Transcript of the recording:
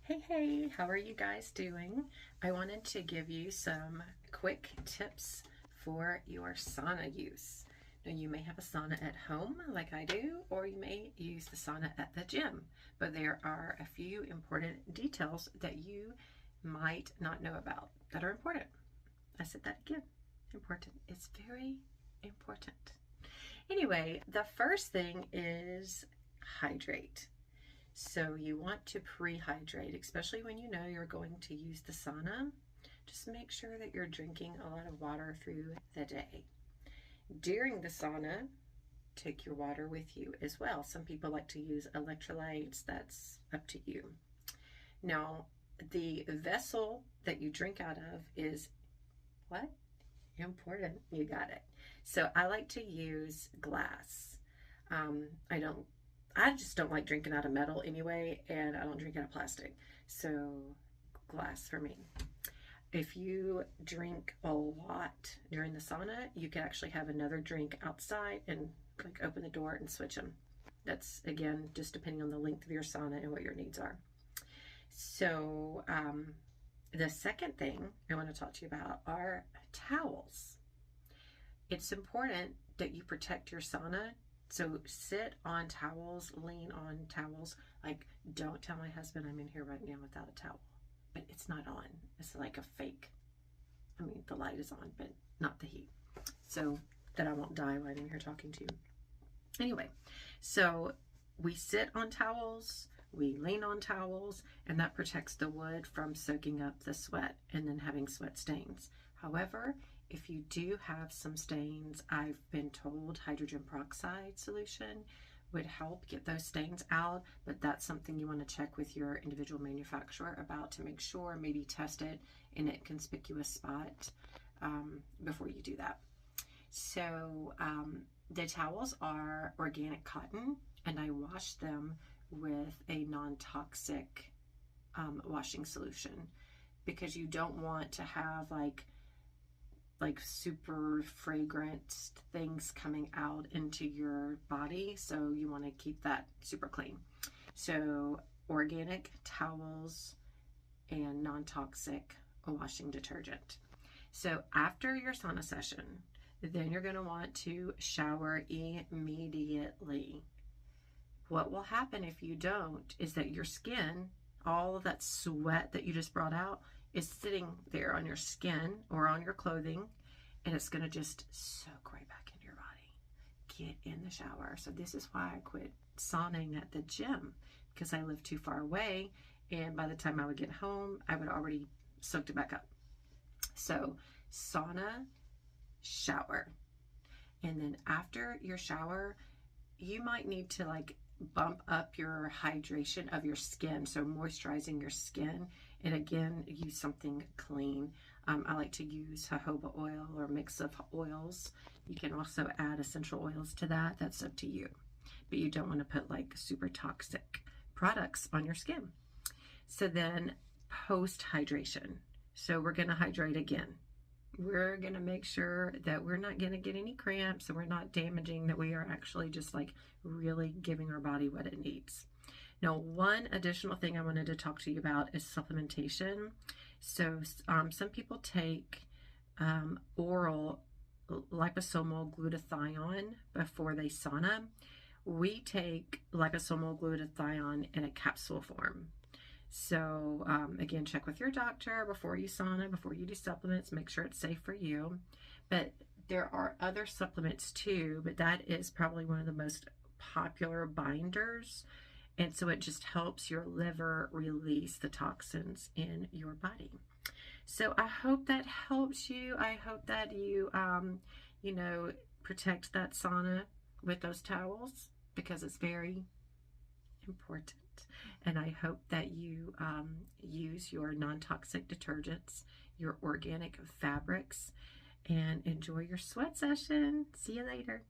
Hey, how are you guys doing? I wanted to give you some quick tips for your sauna use. Now, you may have a sauna at home like I do, or you may use the sauna at the gym, but there are a few important details that you might not know about that are important. I said that again. Important. It's very important. Anyway, the first thing is hydrate. So you want to pre-hydrate, especially when you know you're going to use the sauna. Just make sure that you're drinking a lot of water through the day. During the sauna, take your water with you as well. Some people like to use electrolytes. That's up to you. Now, the vessel that you drink out of is what? Important. You got it. So I like to use glass. I don't I just don't like drinking out of metal anyway, and I don't drink out of plastic. So, glass for me. If you drink a lot during the sauna, you can actually have another drink outside and like open the door and switch them. That's again just depending on the length of your sauna and what your needs are. So, the second thing I want to talk to you about are towels. It's important that you protect your sauna. So sit on towels, lean on towels. Like, don't tell my husband I'm in here right now without a towel. But it's not on. It's like a fake. I mean, the light is on, but not the heat. So that I won't die while I'm in here talking to you. Anyway, so we sit on towels, we lean on towels, and that protects the wood from soaking up the sweat and then having sweat stains. However, if you do have some stains, I've been told hydrogen peroxide solution would help get those stains out, but that's something you want to check with your individual manufacturer about to make sure, maybe test it in a conspicuous spot before you do that. So the towels are organic cotton, and I wash them with a non-toxic washing solution because you don't want to have like super fragrant things coming out into your body. So you want to keep that super clean. So organic towels and non-toxic washing detergent. So after your sauna session, then you're going to want to shower immediately. What will happen if you don't is that your skin, all of that sweat that you just brought out, is sitting there on your skin or on your clothing, and it's going to just soak right back into your body. Get in the shower. So this is why I quit sauning at the gym, because I lived too far away, and by the time I would get home, I would already soaked it back up. So sauna, shower. And then after your shower, you might need to like bump up your hydration of your skin, so moisturizing your skin, and again use something clean. I like to use jojoba oil or a mix of oils. You can also add essential oils to that. That's up to you, but you don't want to put like super toxic products on your skin. So then post hydration, so we're going to hydrate again. We're going to make sure that we're not going to get any cramps and we're not damaging, that we are actually just like really giving our body what it needs. Now, one additional thing I wanted to talk to you about is supplementation. So some people take oral liposomal glutathione before they sauna. We take liposomal glutathione in a capsule form. So again, check with your doctor before you sauna, before you do supplements, make sure it's safe for you. But there are other supplements too, but that is probably one of the most popular binders. And so it just helps your liver release the toxins in your body. So I hope that helps you. I hope that you, protect that sauna with those towels, because it's very important. And I hope that you use your non-toxic detergents, your organic fabrics, and enjoy your sweat session. See you later.